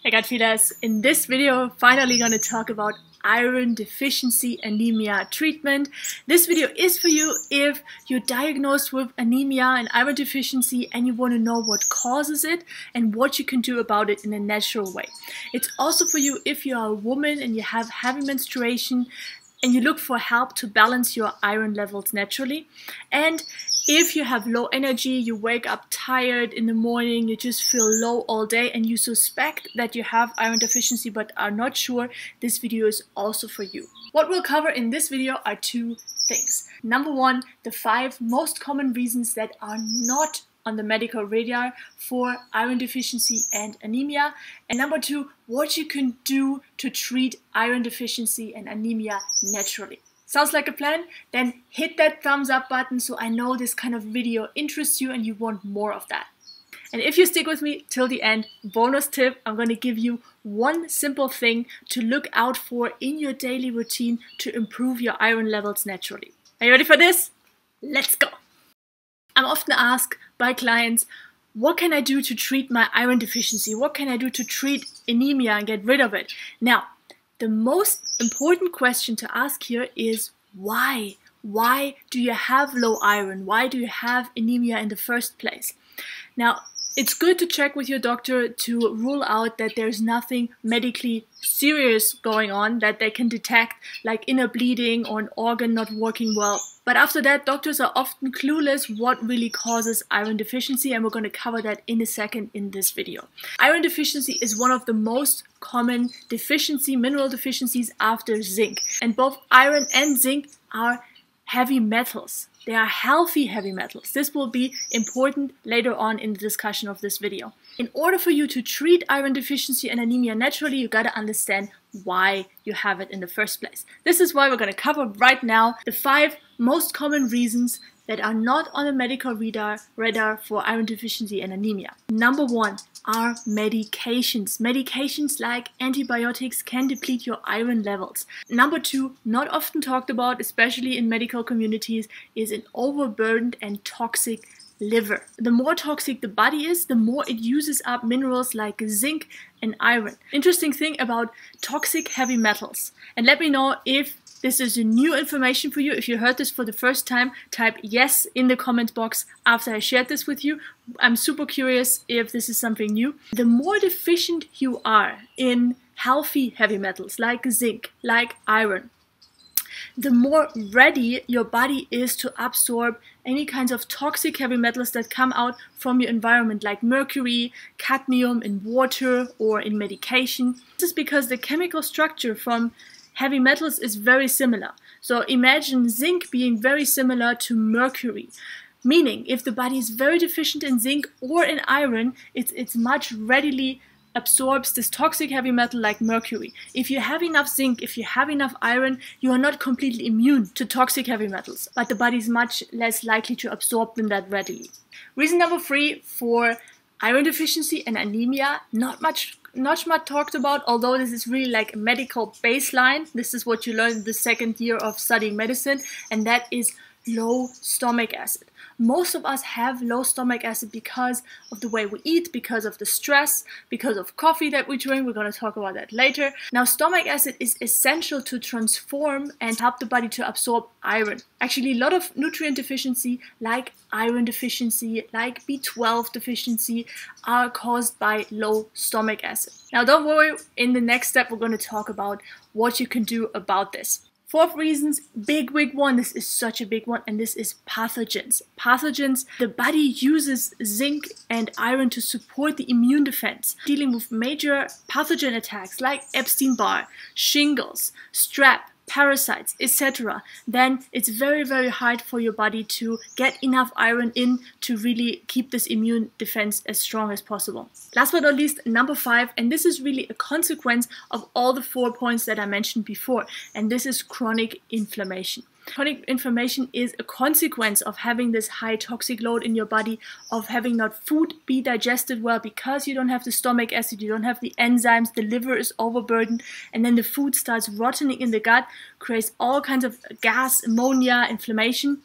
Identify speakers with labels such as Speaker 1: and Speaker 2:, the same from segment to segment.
Speaker 1: Hey gut feelers, in this video finally gonna talk about iron deficiency anemia treatment. This video is for you if you're diagnosed with anemia and iron deficiency and you want to know what causes it and what you can do about it in a natural way. It's also for you if you are a woman and you have heavy menstruation and you look for help to balance your iron levels naturally. And if you have low energy, you wake up tired in the morning, you just feel low all day and you suspect that you have iron deficiency but are not sure, this video is also for you. What we'll cover in this video are two things. Number one, the 5 most common reasons that are not on the medical radar for iron deficiency and anemia. And number 2, what you can do to treat iron deficiency and anemia naturally. Sounds like a plan? Then hit that thumbs up button so I know this kind of video interests you and you want more of that. And if you stick with me till the end, bonus tip, I'm going to give you one simple thing to look out for in your daily routine to improve your iron levels naturally. Are you ready for this? Let's go! I'm often asked by clients, what can I do to treat my iron deficiency? What can I do to treat anemia and get rid of it? Now, the most important question to ask here is why? Why do you have low iron? Why do you have anemia in the first place? Now, it's good to check with your doctor to rule out that there's nothing medically serious going on that they can detect, like inner bleeding or an organ not working well. But after that, doctors are often clueless what really causes iron deficiency, and we're going to cover that in a second in this video. Iron deficiency is one of the most common mineral deficiencies after zinc. And both iron and zinc are heavy metals. They are healthy heavy metals. This will be important later on in the discussion of this video. In order for you to treat iron deficiency and anemia naturally, you gotta understand why you have it in the first place. This is why we're gonna cover right now the 5 most common reasons that are not on the medical radar for iron deficiency and anemia. Number 1 are medications. Medications like antibiotics can deplete your iron levels. Number 2, not often talked about, especially in medical communities, is an overburdened and toxic liver. The more toxic the body is, the more it uses up minerals like zinc and iron. Interesting thing about toxic heavy metals. And let me know if this is new information for you. If you heard this for the first time, type yes in the comment box after I shared this with you. I'm super curious if this is something new. The more deficient you are in healthy heavy metals like zinc, like iron, the more ready your body is to absorb any kinds of toxic heavy metals that come out from your environment, like mercury, cadmium in water or in medication. This is because the chemical structure from heavy metals is very similar. So imagine zinc being very similar to mercury. Meaning, if the body is very deficient in zinc or in iron, it's much readily absorbs this toxic heavy metal like mercury. If you have enough zinc, if you have enough iron, you are not completely immune to toxic heavy metals, but the body is much less likely to absorb them that readily. Reason number 3 for iron deficiency and anemia, not much talked about, although this is really like a medical baseline. This is what you learn in the 2nd year of studying medicine, and that is low stomach acid. Most of us have low stomach acid because of the way we eat, because of the stress, because of coffee that we drink. We're going to talk about that later. Now, stomach acid is essential to transform and help the body to absorb iron. Actually, a lot of nutrient deficiency, like iron deficiency, like B12 deficiency, are caused by low stomach acid. Now, don't worry, in the next step, we're going to talk about what you can do about this. 4th reasons, big one, this is such a big one, and this is pathogens. Pathogens, the body uses zinc and iron to support the immune defense, dealing with major pathogen attacks like Epstein-Barr, shingles, strep, parasites, etc. Then it's very, very hard for your body to get enough iron in to really keep this immune defense as strong as possible. Last but not least, number 5, and this is really a consequence of all the 4 points that I mentioned before, and this is chronic inflammation. Chronic inflammation is a consequence of having this high toxic load in your body, of having not food be digested well because you don't have the stomach acid, you don't have the enzymes, the liver is overburdened, and then the food starts rotting in the gut, creates all kinds of gas, ammonia, inflammation,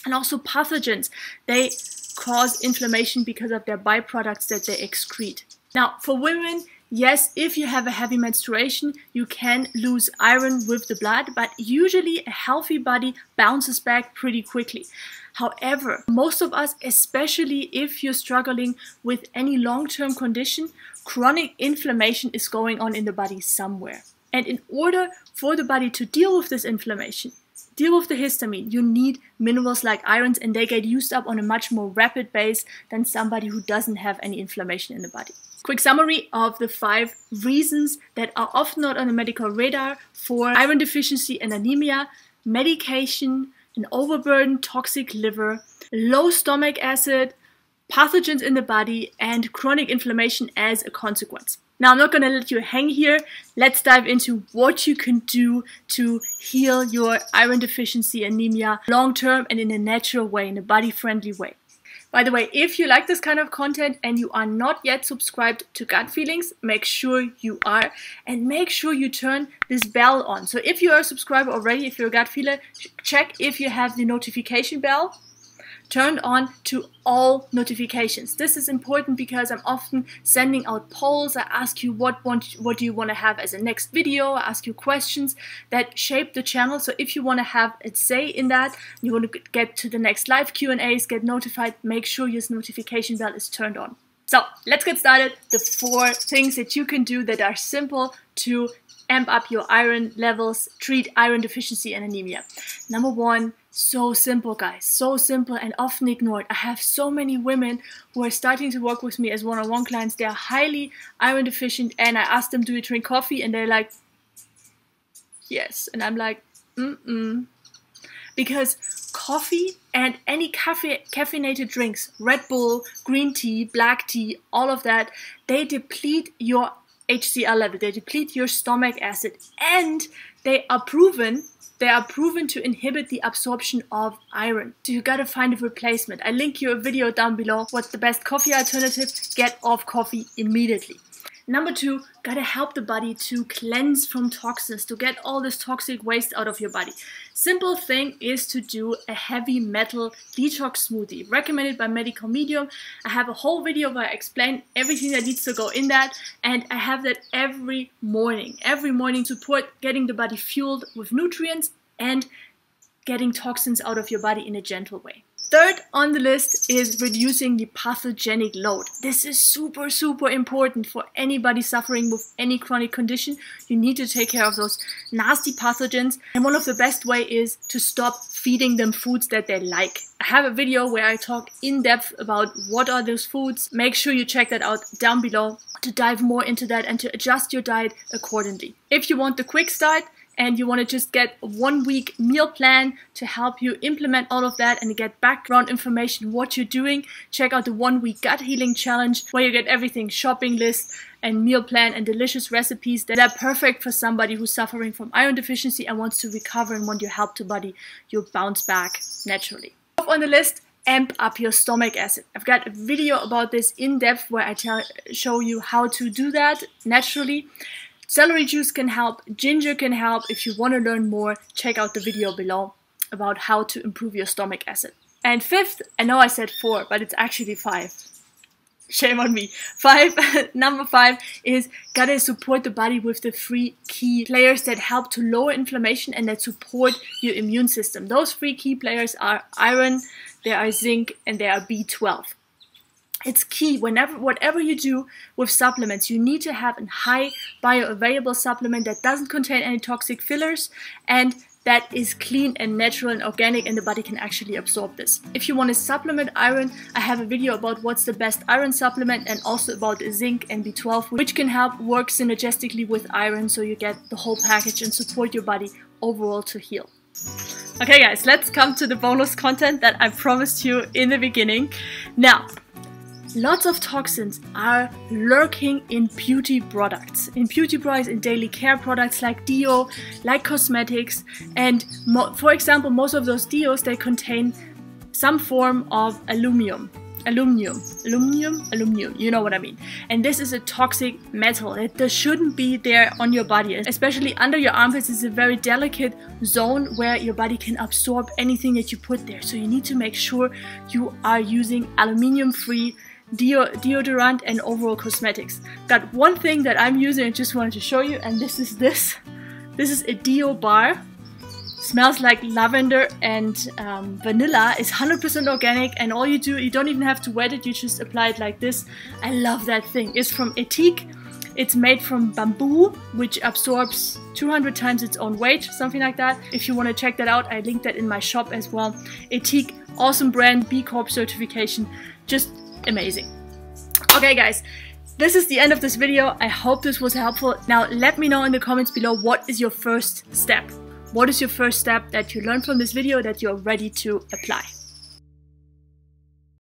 Speaker 1: and also pathogens. They cause inflammation because of their byproducts that they excrete. Now, for women, Yes, if you have a heavy menstruation, you can lose iron with the blood, but usually a healthy body bounces back pretty quickly. However, most of us, especially if you're struggling with any long-term condition, chronic inflammation is going on in the body somewhere. And in order for the body to deal with this inflammation, deal with the histamine, you need minerals like irons, and they get used up on a much more rapid pace than somebody who doesn't have any inflammation in the body. Quick summary of the 5 reasons that are often not on the medical radar for iron deficiency and anemia: medication, an overburdened toxic liver, low stomach acid, pathogens in the body, and chronic inflammation as a consequence. Now, I'm not going to let you hang here. Let's dive into what you can do to heal your iron deficiency anemia long term and in a natural way, in a body-friendly way. By the way, if you like this kind of content and you are not yet subscribed to Gut Feelings, make sure you are, and make sure you turn this bell on. So if you are a subscriber already, if you're a gut feeler, check if you have the notification bell turned on to all notifications. This is important because I'm often sending out polls. I ask you what do you want to have as a next video. I ask you questions that shape the channel. So if you want to have a say in that, you want to get to the next live Q&As, get notified, make sure your notification bell is turned on. So let's get started. The 4 things that you can do that are simple to amp up your iron levels, treat iron deficiency and anemia. Number 1, so simple, guys, so simple and often ignored. I have so many women who are starting to work with me as one-on-one clients. They are highly iron deficient, and I ask them, do you drink coffee? And they're like, yes. And I'm like, Because coffee and any caffeinated drinks, Red Bull, green tea, black tea, all of that, they deplete your HCl level, they deplete your stomach acid, and they are proven to inhibit the absorption of iron. So you gotta find a replacement. I link you a video down below. What's the best coffee alternative? Get off coffee immediately. Number 2, gotta help the body to cleanse from toxins, to get all this toxic waste out of your body. Simple thing is to do a heavy metal detox smoothie, recommended by Medical Medium. I have a whole video where I explain everything that needs to go in that, and I have that every morning. Every morning, support getting the body fueled with nutrients and getting toxins out of your body in a gentle way. Third on the list is reducing the pathogenic load. This is super, super important for anybody suffering with any chronic condition. You need to take care of those nasty pathogens. And one of the best way is to stop feeding them foods that they like. I have a video where I talk in depth about what are those foods. Make sure you check that out down below to dive more into that and to adjust your diet accordingly. If you want the quick start, and you want to just get a 1-week meal plan to help you implement all of that and get background information what you're doing, check out the 1-week gut healing challenge, where you get everything: shopping list and meal plan and delicious recipes that are perfect for somebody who's suffering from iron deficiency and wants to recover and want your help to body you bounce back naturally. On the list, amp up your stomach acid. I've got a video about this in depth where I show you how to do that naturally. Celery juice can help, ginger can help. If you want to learn more, check out the video below about how to improve your stomach acid. And 5th, I know I said 4, but it's actually 5. Shame on me. Number 5 is gotta support the body with the 3 key players that help to lower inflammation and that support your immune system. Those 3 key players are iron, there are zinc, and there are B12. It's key whatever you do with supplements, you need to have a high bioavailable supplement that doesn't contain any toxic fillers and that is clean and natural and organic, and the body can actually absorb this. If you want to supplement iron, I have a video about what's the best iron supplement and also about zinc and B12, which can help work synergistically with iron so you get the whole package and support your body overall to heal. Okay guys, let's come to the bonus content that I promised you in the beginning. Now, lots of toxins are lurking in beauty products. In daily care products like deo, like cosmetics, and for example, most of those deos, they contain some form of aluminum, you know what I mean. And this is a toxic metal. It shouldn't be there on your body, especially under your armpits. It's a very delicate zone where your body can absorb anything that you put there. So you need to make sure you are using aluminum-free deodorant, and overall cosmetics. Got one thing that I'm using, I just wanted to show you, and this is this. This is a deo bar. Smells like lavender and vanilla. It's 100% organic, and all you do, you don't even have to wet it, you just apply it like this. I love that thing. It's from Etique. It's made from bamboo, which absorbs 200 times its own weight, something like that. If you want to check that out, I linked that in my shop as well. Etique, awesome brand, B Corp certification, just amazing. Okay guys, this is the end of this video. I hope this was helpful. Now let me know in the comments below, what is your first step? What is your first step that you learned from this video that you're ready to apply?